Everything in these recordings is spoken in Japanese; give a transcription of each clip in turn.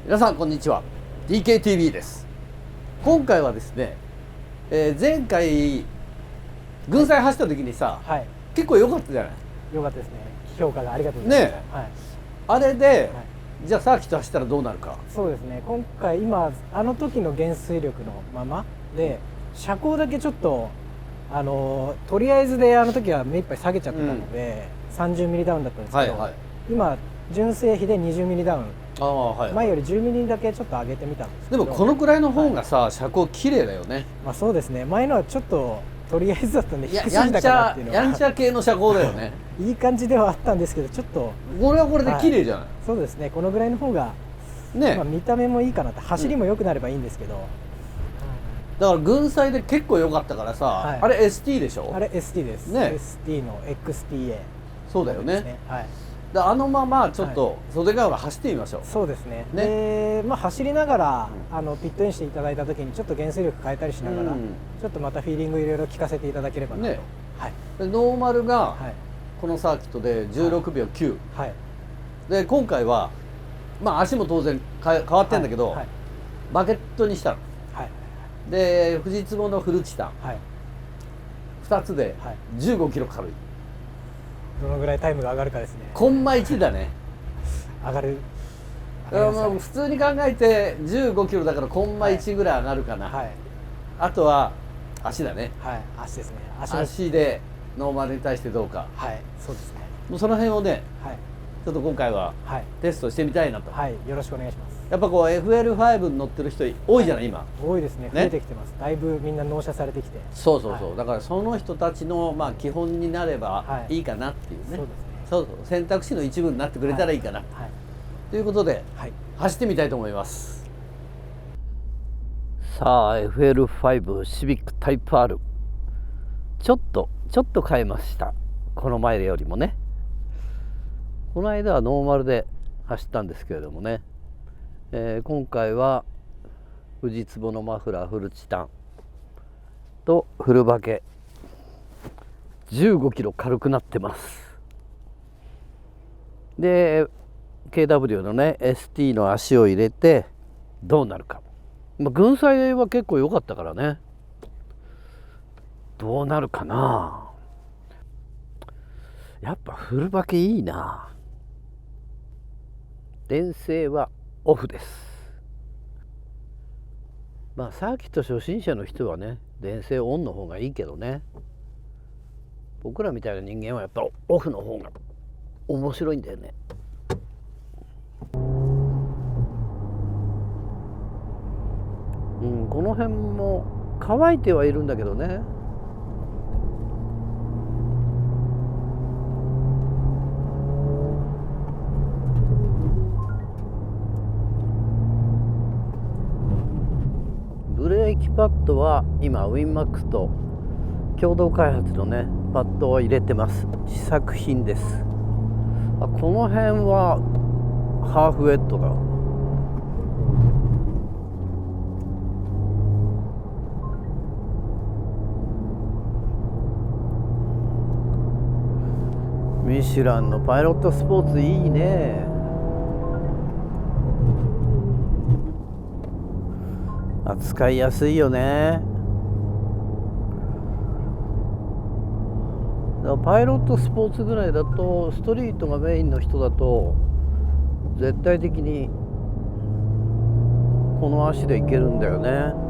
皆さんこんにちは、 DKTV です。今回はですね、前回軍祭走った時にさ、はい、結構良かったじゃない。良かったですね。評価がありがとうございます。ねはい、あれで、はい、じゃあサーキット走ったらどうなるか。そうですね。今回今あの時の減衰力のままで車高だけちょっととりあえずであの時は目いっぱい下げちゃってたので、30ミリダウンだったんですけど、はいはい、今純正比で20ミリダウン、はい、前より10ミリだけちょっと上げてみたんですけど、でもこのくらいの方がさ、車高綺麗だよね。まあそうですね。前のはちょっととりあえずだったんで低すぎやんちたかなっていうのはやんちゃ系の車高だよねいい感じではあったんですけど、ちょっとこれはこれで綺麗じゃない。そうですね。このぐらいの方がね、まあ見た目もいいかなって、走りも良くなればいいんですけど、だから軍祭で結構良かったからさ、はい、あれ ST でしょ。あれ ST ですね。 ST の XTA。 そうだよね。はい、あのままちょっと袖ヶ浦走ってみましょう。そうですね。ね、で、まあ、走りながらピットインしていただいた時にちょっと減衰力変えたりしながら、ちょっとまたフィーリングいろいろ聞かせていただければなと、ね、はい、でノーマルがこのサーキットで16秒9、はい、で今回はまあ足も当然変わってんだけど、はいはい、バケットにしたの、はい、で富士壺のフルチタン、はい、2つで15キロ軽い。どのぐらいタイムが上がるかですね。コンマ1だね。上がる。普通に考えて15キロだからコンマ1ぐらい上がるかな、はい、あとは足だね。はい、足ですね。足でノーマルに対してどうか。はい、そうですね。もうその辺をね、はい、ちょっと今回はテストしてみたいなと。はい、よろしくお願いします。やっぱこう FL5 に乗ってる人多いじゃない、今。多いですね。増えてきてます。だいぶみんな納車されてきて。そうそうそう、だからその人たちのまあ基本になればいいかなっていうね。そうですね。そうそう、選択肢の一部になってくれたらいいかな、ということで、走ってみたいと思います。さあ FL5 シビックタイプ R、 ちょっと変えました。この前よりもね。この間はノーマルで走ったんですけれどもね、今回は富士壺のマフラーフルチタンとフルバケ、15キロ軽くなってます。で KW のね ST の足を入れてどうなるか。軍祭は結構良かったからね、どうなるかな。やっぱフルバケいいな。電声はオフです。まあサーキット初心者の人はね電声オンの方がいいけどね、僕らみたいな人間はやっぱオフの方が面白いんだよね。この辺も乾いてはいるんだけどね。ブレーキパッドは今ウィンマックスと共同開発のねパッドを入れてます。試作品です。この辺はハーフウェットだ。ミシュランのパイロットスポーツいいね。扱いやすいよね。パイロットスポーツぐらいだと、ストリートがメインの人だと絶対的にこの足でいけるんだよね。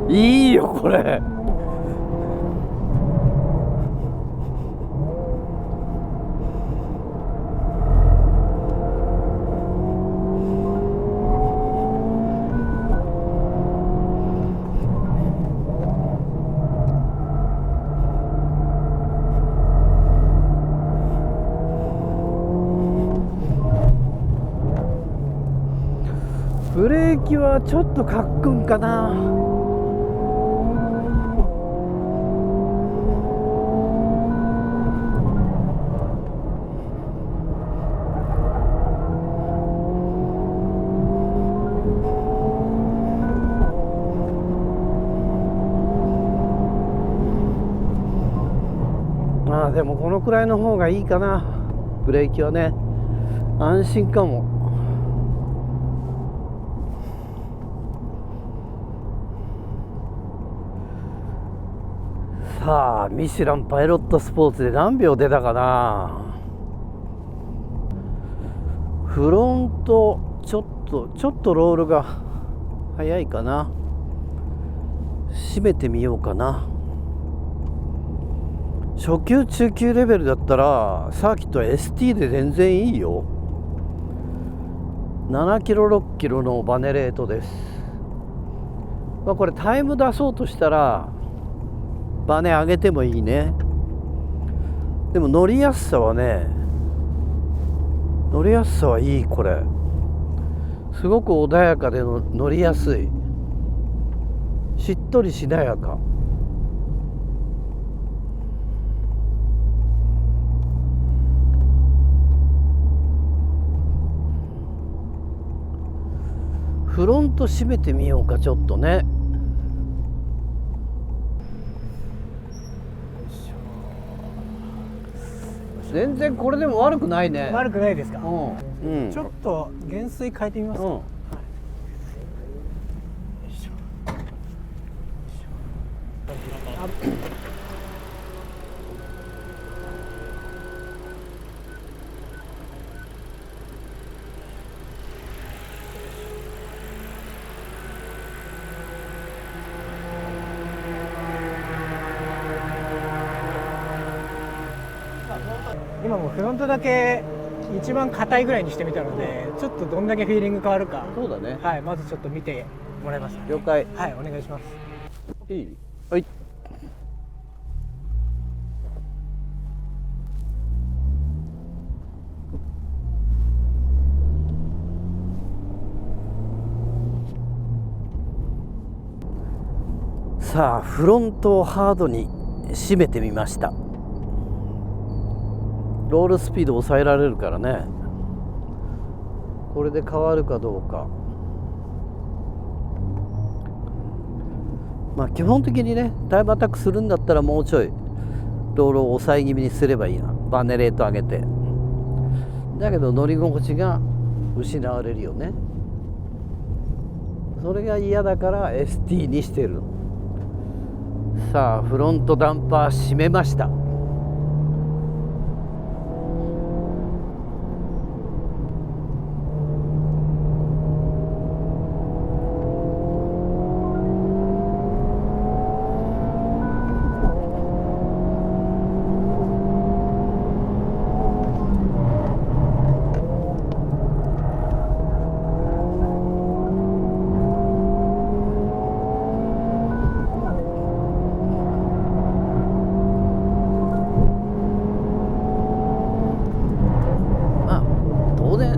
いいよこれ。ーキはちょっとかっくんかな。まあでもこのくらいの方がいいかな。ブレーキはね、安心かも。さあミシュランパイロットスポーツで何秒出たかな。フロントちょっとロールが早いかな。締めてみようかな。初級中級レベルだったらサーキットは ST で全然いいよ。7キロ6キロのバネレートです。まあこれタイム出そうとしたらバネ上げてもいいね。でも乗りやすさはね、乗りやすさはいい。これすごく穏やかで乗りやすい。しっとりしなやか。フロント閉めてみようか、ちょっとね。全然これでも悪くないね。悪くないですか。うん、ちょっと減衰変えてみますか。うん今もうフロントだけ一番硬いぐらいにしてみたので、ちょっとどんだけフィーリング変わるか、そうだね。はい、まずちょっと見てもらえますか。了解。はい、お願いします。いい。はい。さあフロントをハードに締めてみました。ロールスピード抑えられるからね。これで変わるかどうか。まあ基本的にね、タイムアタックするんだったらもうちょいロールを抑え気味にすればいいな。バネレート上げて。だけど乗り心地が失われるよね。それが嫌だから ST にしてる。さあフロントダンパー閉めました。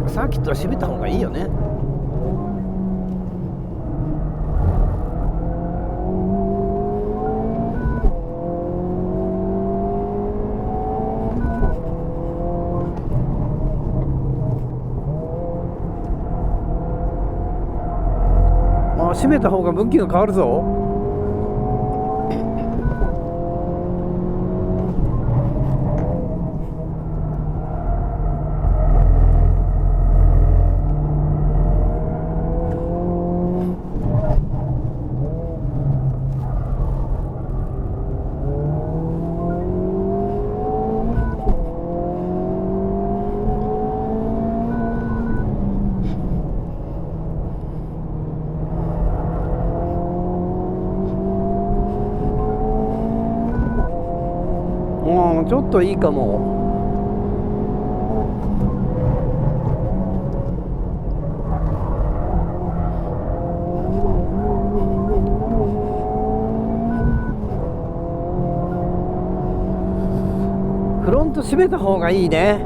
サーキットは閉めた方がいいよね。まあ閉めた方が向きが変わるぞ。ちょっといいかも。フロント閉めた方がいいね。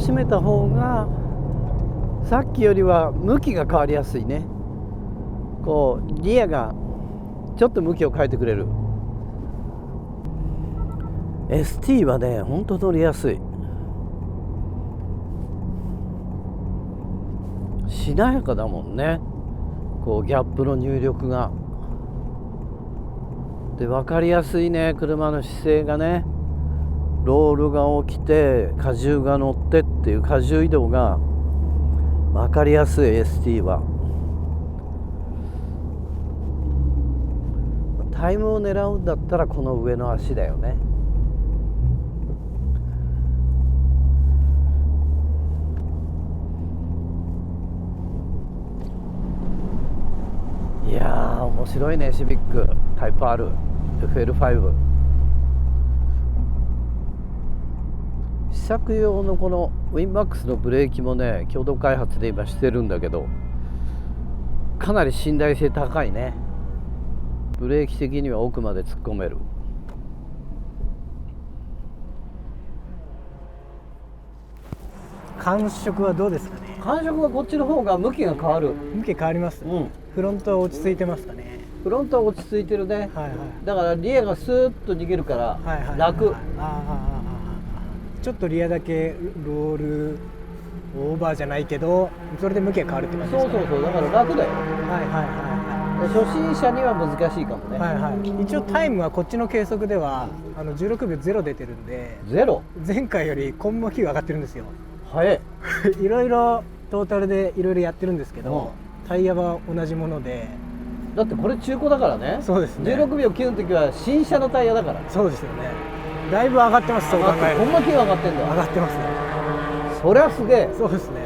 締めた方がさっきよりは向きが変わりやすいね。こうリアがちょっと向きを変えてくれる。 ST はねほんと乗りやすい。しなやかだもんね、こうギャップの入力が。で分かりやすいね、車の姿勢がね。ロールが起きて荷重が乗ってっていう荷重移動が分かりやすい ST は。タイムを狙うんだったらこの上の足だよね。いやー面白いね、シビックタイプ R FL5。試作用のこのウィンマックスのブレーキもね共同開発で今してるんだけど、かなり信頼性高いね。ブレーキ的には奥まで突っ込める。感触はどうですかね。感触はこっちの方が向きが変わる。向き変わります、フロントは落ち着いてますかね。フロントは落ち着いてるね、はいはい、だからリアがスーッと逃げるから楽。ちょっとリアだけロールオーバーじゃないけどそれで向きが変わるって感じですか、ね、そうだから楽だよ。初心者には難しいかもね。一応タイムはこっちの計測では16秒0出てるんで、ゼロ前回よりコンマ9上がってるんですよ。早いいろいろトータルでいろいろやってるんですけど、タイヤは同じもので。だってこれ中古だからね。そうですね。16秒9の時は新車のタイヤだから。そうですよね。だいぶ上がってます。そう考えるとコンマ9上がってんだ。上がってますね。そりゃすげえ。そうですね。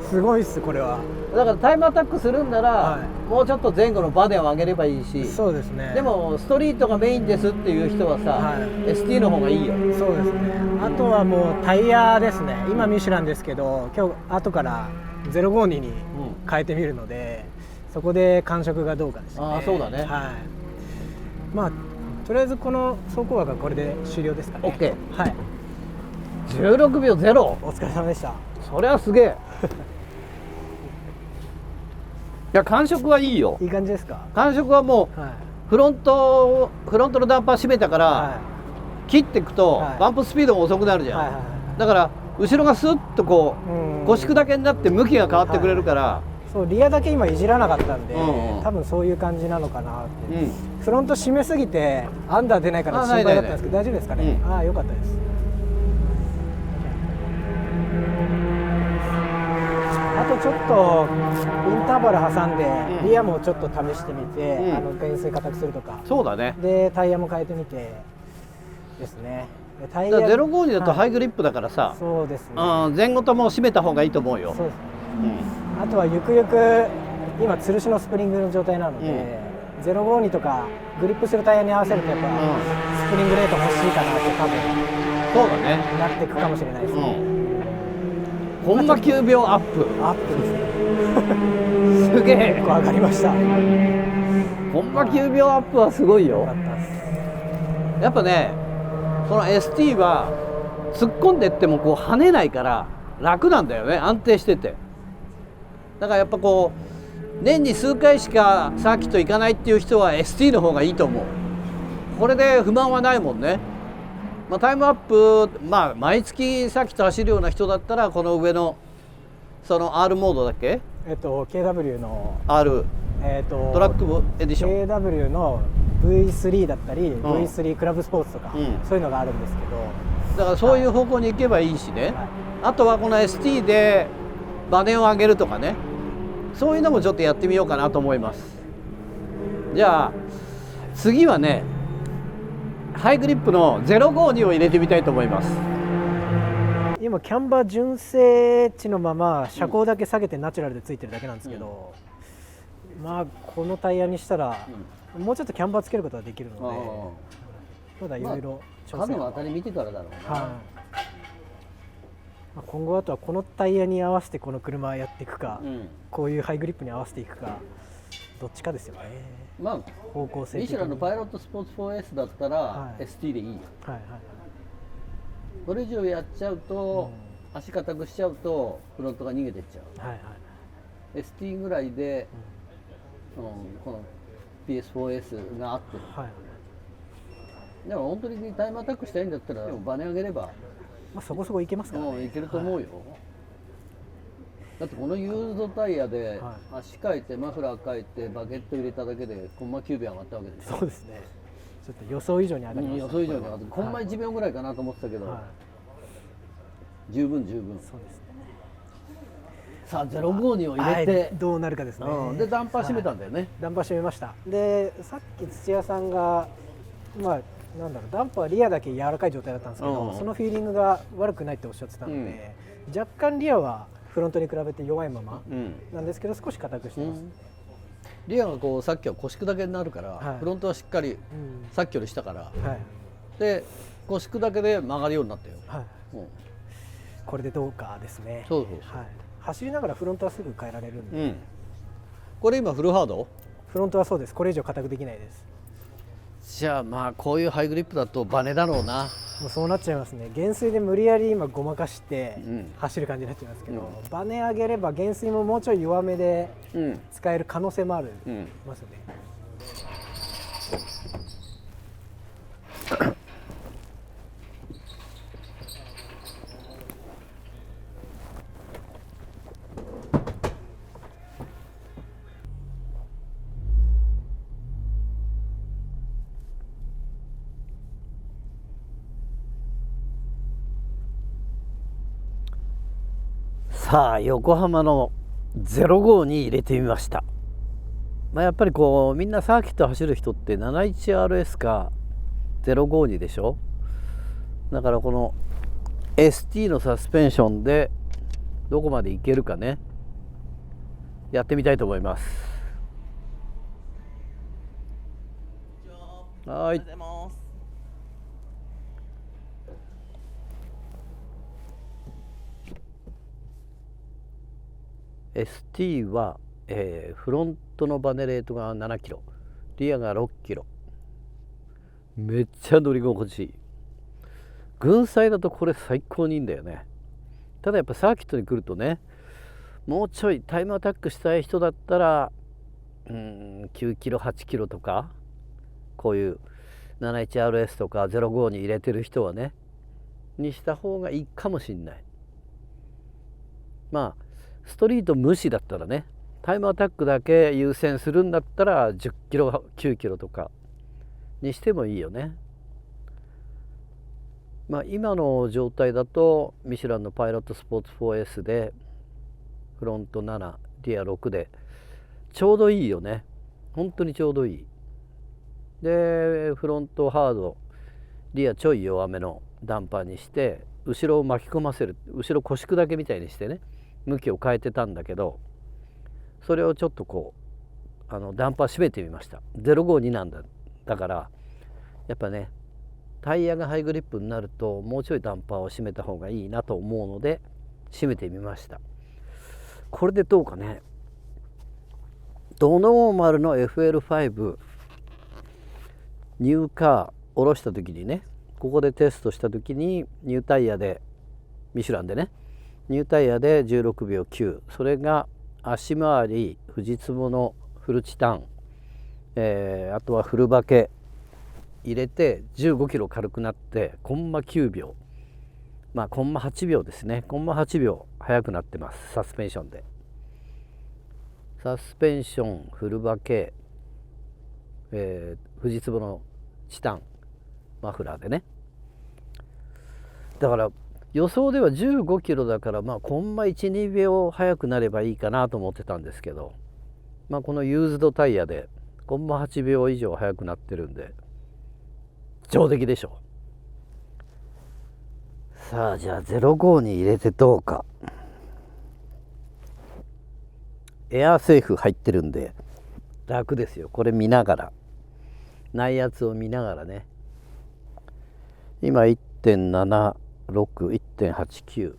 すごいっすこれは。だからタイムアタックするんなら、もうちょっと前後のバネを上げればいいし。そうですね。でもストリートがメインですっていう人はさ、ST の方がいいよ。そうですね。あとはもうタイヤですね。今ミシュランですけど、今日後から052に変えてみるので、そこで感触がどうかですね。そうだね。まあとりあえずこの走行枠はこれで終了ですかね。 OK。 はい。16秒0。お疲れ様でした。そりゃすげえ。いや感触はいいよ。いい感じですか。感触はもう、フロントのダンパー閉めたから、切っていくと、バンプスピードも遅くなるじゃん、だから後ろがスッとこう腰砕けになって向きが変わってくれるから、そうリアだけ今いじらなかったんで、多分そういう感じなのかなって、フロント締めすぎてアンダー出ないから心配だったんですけど、大丈夫ですかね。よかったです。あとちょっとインターバル挟んで、リアもちょっと試してみて、減衰硬くするとか。そうだね。でタイヤも変えてみてですね。タイヤ052だとハイグリップだからさ、そうですね。前後とも締めた方がいいと思うよ。そうですね。あとはゆくゆく今吊るしのスプリングの状態なので、052とかグリップするタイヤに合わせるとやっぱ、スプリングレート欲しいかなって多分そうだね。なっていくかもしれないですね。コンマ9秒アップ。アップですね。すげえ。結構上がりました。コンマ9秒アップはすごいよ。やっぱね、この ST は突っ込んでってもこう跳ねないから楽なんだよね。安定してて。だからやっぱこう年に数回しかサーキット行かないっていう人は ST の方がいいと思う。これで不満はないもんね。タイムアップ、毎月サーキット走るような人だったらこの上のその R モードだっけ？KW の R、トラックエディション KW の V3 だったり、V3 クラブスポーツとか、そういうのがあるんですけど、だからそういう方向に行けばいいしね、あとはこの ST でバネを上げるとかね、そういうのもちょっとやってみようかなと思います。じゃあ次はね、ハイグリップの052を入れてみたいと思います。今キャンバー純正値のまま車高だけ下げてナチュラルでついてるだけなんですけど、このタイヤにしたら、もうちょっとキャンバーつけることができるので、まだいろいろ調整の当たり見てからだろうな。今後あとはこのタイヤに合わせてこの車やっていくか、こういうハイグリップに合わせていくか、どっちかですよね。方向性ミシュランのパイロットスポーツ 4S だったら ST でいいよ。これ以上やっちゃうと足固くしちゃうとフロントが逃げてっちゃう。はいはい。 ST ぐらいで、この PS4S が合ってる。はい。でも本当にタイムアタックしたいんだったらバネ上げれば、まあそこそこいけますからね。いけると思うよ、だってこのユーズドタイヤで足変えてマフラー変えてバケット入れただけでコンマ9秒上がったわけでしょ。そうですね。ちょっと予想以上に上がりました。予想以上に上がって、コンマ1秒ぐらいかなと思ってたけど、十分。そうですね。さあ052を入れて、どうなるかですね。でダンパー閉めたんだよね。ダンパー閉めました。でさっき土屋さんがなんだろう、ダンパーリアだけ柔らかい状態だったんですけど、そのフィーリングが悪くないっておっしゃってたので、若干リアはフロントに比べて弱いままなんですけど、少し硬くしてます。リアがこうさっきは腰砕けになるから、フロントはしっかりさっきよりしたから、で腰砕けで曲がるようになったよ。これでどうかですね。走りながらフロントはすぐ変えられるんで、これ今フルハード？フロントはそうです。これ以上硬くできないです。じゃあまあこういうハイグリップだとバネだろうな。もうそうなっちゃいますね。減水で無理やり今ごまかして走る感じになっちゃいますけど、バネ上げれば減水ももうちょい弱めで使える可能性もあるますよね。さあ横浜の05に入れてみました。やっぱりこうみんなサーキット走る人って 71RS か052でしょ。だからこの ST のサスペンションでどこまでいけるかね、やってみたいと思います。はい。ST は、フロントのバネレートが7キロ、リアが6キロ。めっちゃ乗り心地いい。群載だとこれ最高にいいんだよね。ただやっぱサーキットに来るとね、もうちょいタイムアタックしたい人だったら9キロ8キロとか、こういう 71RS とか05に入れてる人はねにした方がいいかもしんない。まあストリート無視だったらね、タイムアタックだけ優先するんだったら10キロ9キロとかにしてもいいよね。今の状態だとミシュランのパイロットスポーツ 4S でフロント7リア6でちょうどいいよね。本当にちょうどいい。でフロントハードリアちょい弱めのダンパーにして後ろを巻き込ませる、後ろ腰砕けみたいにしてね向きを変えてたんだけど、それをちょっとこうダンパー締めてみました。052なんだからやっぱねタイヤがハイグリップになるともうちょいダンパーを締めた方がいいなと思うので締めてみました。これでどうかね。ドノーマルの FL5 ニューカー下ろした時にね、ここでテストした時にニュータイヤでミシュランでねニュータイヤで16秒9、それが足回り富士壺のフルチタン、あとはフルバケ入れて15キロ軽くなってコンマ9秒、コンマ8秒ですね。コンマ8秒速くなってます。サスペンションで。サスペンションフルバケ、富士壺のチタンマフラーでね。だから予想では15キロだからコンマ 1,2 秒速くなればいいかなと思ってたんですけど、このユーズドタイヤでコンマ8秒以上速くなってるんで上出来でしょう。さあじゃあ05に入れてどうか。エアーセーフ入ってるんで楽ですよ。これ見ながら内圧を見ながらね。今 1.76、1.89、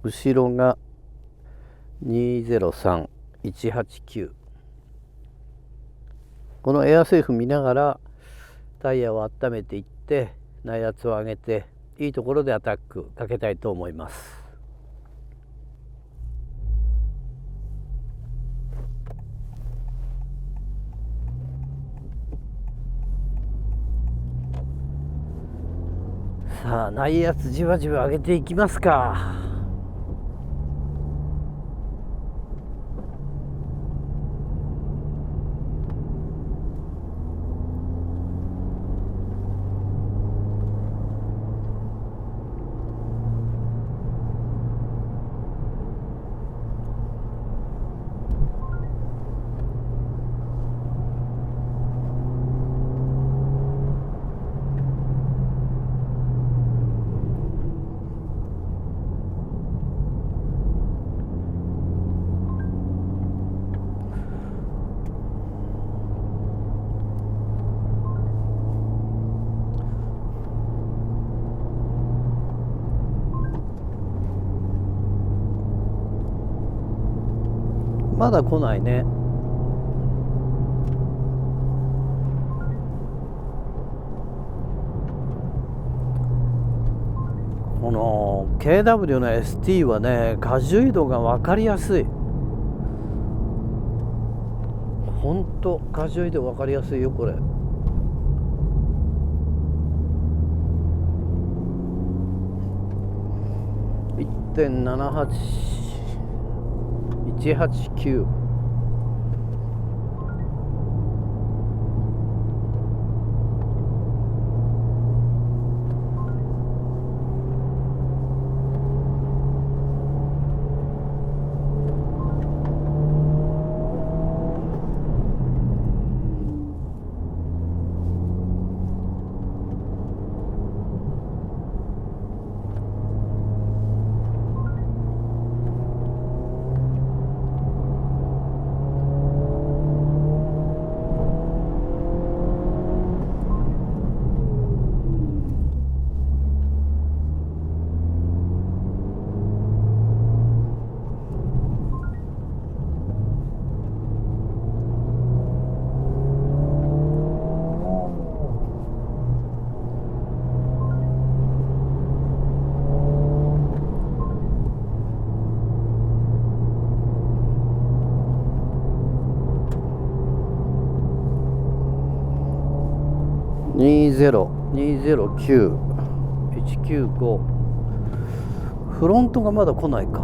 後ろが203、189。このエアセーフ見ながらタイヤを温めていって内圧を上げていいところでアタックかけたいと思います。さあ内圧じわじわ上げていきますか。まだ来ないね。この KW の ST はね、荷重移動が分かりやすい。ほんと荷重移動分かりやすいよこれ。1.78 189。20209 195。フロントがまだ来ないか。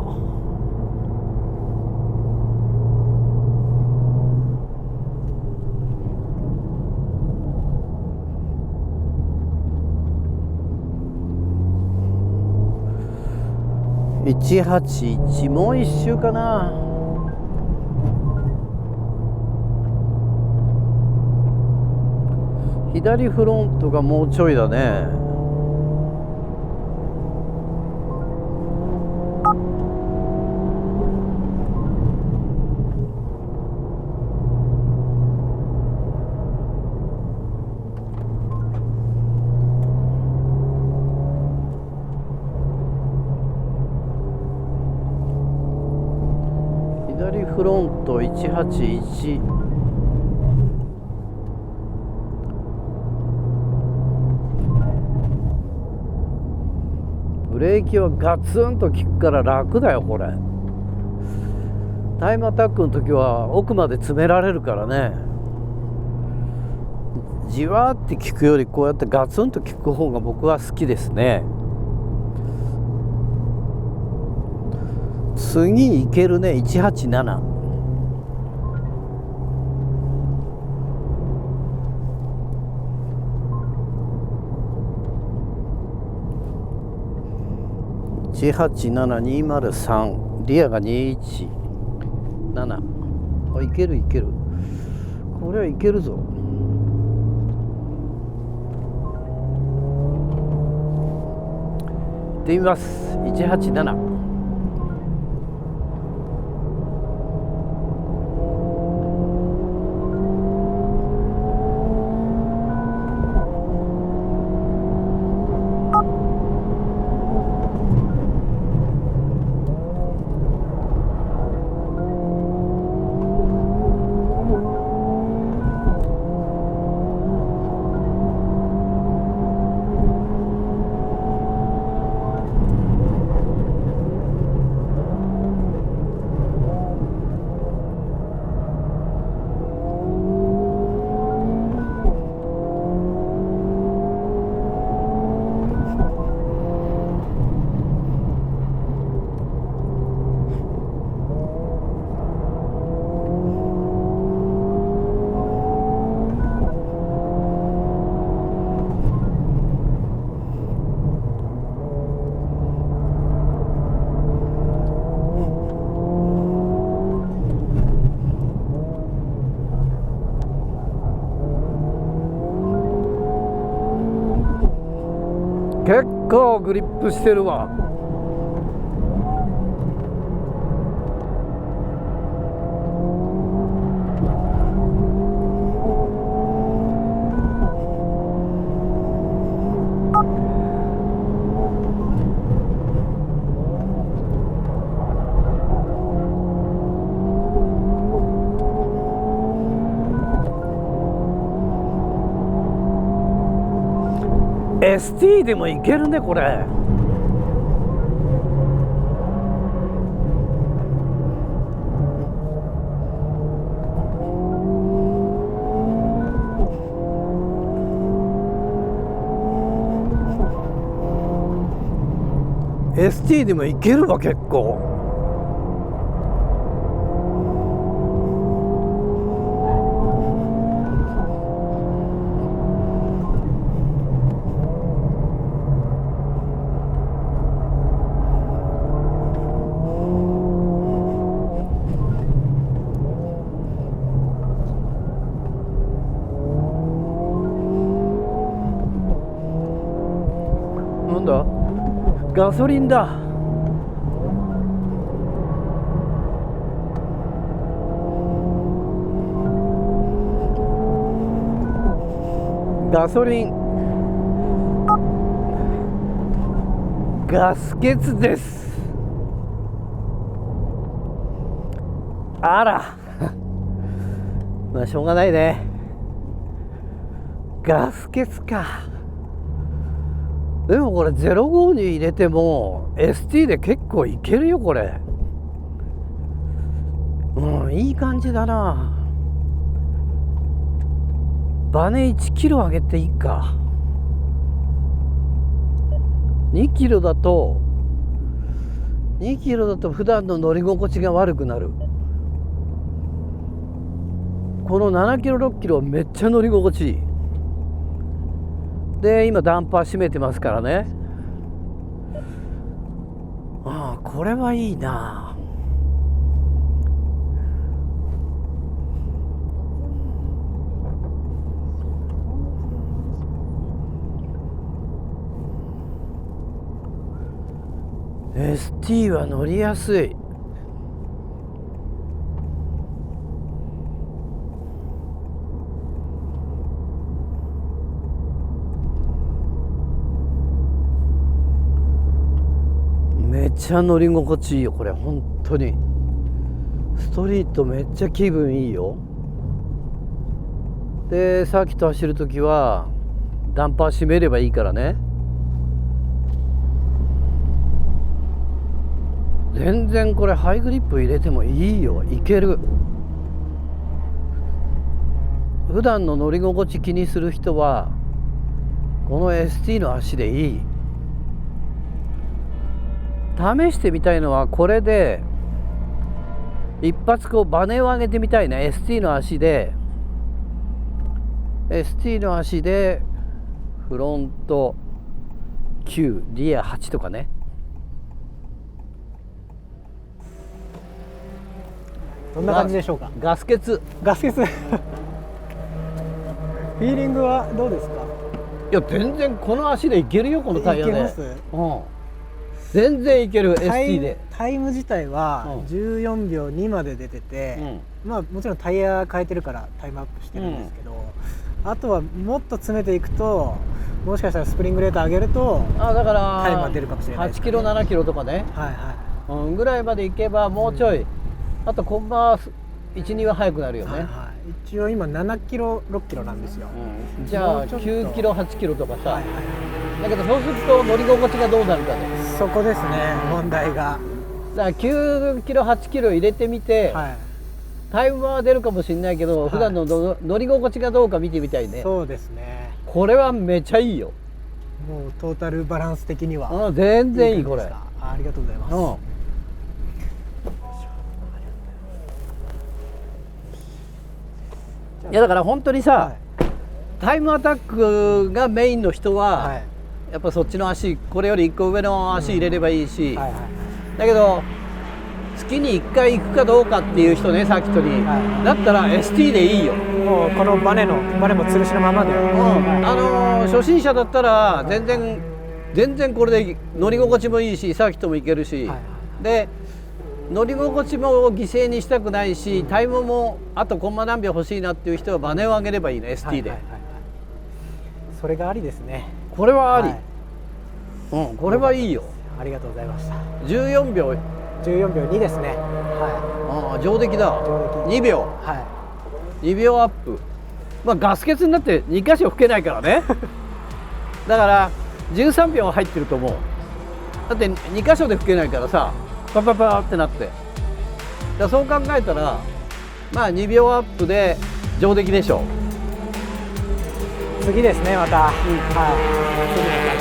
181。もう一周かな。左フロントがもうちょいだね。左フロント181。ブレーキはガツンと効くから楽だよこれ。タイムアタックの時は奥まで詰められるからね。じわーって効くよりこうやってガツンと効く方が僕は好きですね。次いけるね。187。187203。リアが217。あ、いけるいける。これはいけるぞ。行ってみます。187。構グリップしてるわ。ST でもいけるねこれ。ST でもいけるわ結構。なんだ？ガソリンだ。ガソリン。ガス欠です。あらまあしょうがないね。ガス欠か。でもこれ05に入れても ST で結構いけるよこれ。いい感じだな。バネ1キロ上げていいか。2キロだと普段の乗り心地が悪くなる。この7キロ6キロめっちゃ乗り心地いい。で今ダンパー閉めてますからね。これはいいな。ST は乗りやすい。めっちゃ乗り心地いいよこれ。本当にストリートめっちゃ気分いいよ。でサーキット走るときはダンパー閉めればいいからね。全然これハイグリップ入れてもいいよ。いける。普段の乗り心地気にする人はこの ST の足でいい。試してみたいのはこれで一発こうバネを上げてみたいね。 ST の足でフロント9リア8とかね。どんな感じでしょうか。ガス欠フィーリングはどうですか。いや全然この足でいけるよこのタイヤで。いけます。全然いける。 ST でタイム自体は14秒2まで出てて、まあもちろんタイヤ変えてるからタイムアップしてるんですけど、あとはもっと詰めていくともしかしたらスプリングレート上げるとだからタイムが出るかもしれないですね。8キロ7キロとかね、ぐらいまでいけばもうちょい、あとコンマ 1,2 は速くなるよね。一応今7キロ6キロなんですよ。じゃあ9キロ8キロとかさ、だけどそうすると乗り心地がどうなるかね。そこですね問題が。だから9キロ8キロ入れてみて、タイムは出るかもしれないけど、普段の乗り心地がどうか見てみたいね。そうですね。これはめちゃいいよ。もうトータルバランス的には全然いいこれ。ありがとうございます。いやだから本当にさ、タイムアタックがメインの人は、やっぱそっちの足、これより1個上の足入れればいいし、だけど月に1回行くかどうかっていう人ね、サーキットに、だったら ST でいいよ。もうこのバネも吊るしのままで、初心者だったら全然全然これで乗り心地もいいしサーキットもいけるし、はいはいで乗り心地も犠牲にしたくないしタイムもあとコンマ何秒欲しいなっていう人はバネを上げればいいね ST で、はいはいはいはいそれがありですね。これはあり、はいうん、これはいいよ。ありがとうございました。14秒、 14秒2ですね。はああ上出来だ。上出来2秒いは2秒アップ。まあガス欠になって2箇所吹けないからねだから13秒入ってると思う。だって2箇所で吹けないからさパパパってなって、だからそう考えたらまあ2秒アップで上出来でしょ。い次ですねまた、はい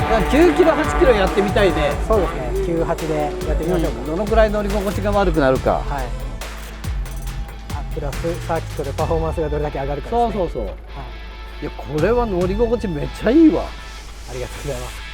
だから9キロ8キロやってみたいね。そうですね98でやってみましょうか。どのくらい乗り心地が悪くなるか。はいプラスサーキットでパフォーマンスがどれだけ上がるかですね。そうそうそう。はいいやこれは乗り心地めっちゃいいわ。ありがとうございます。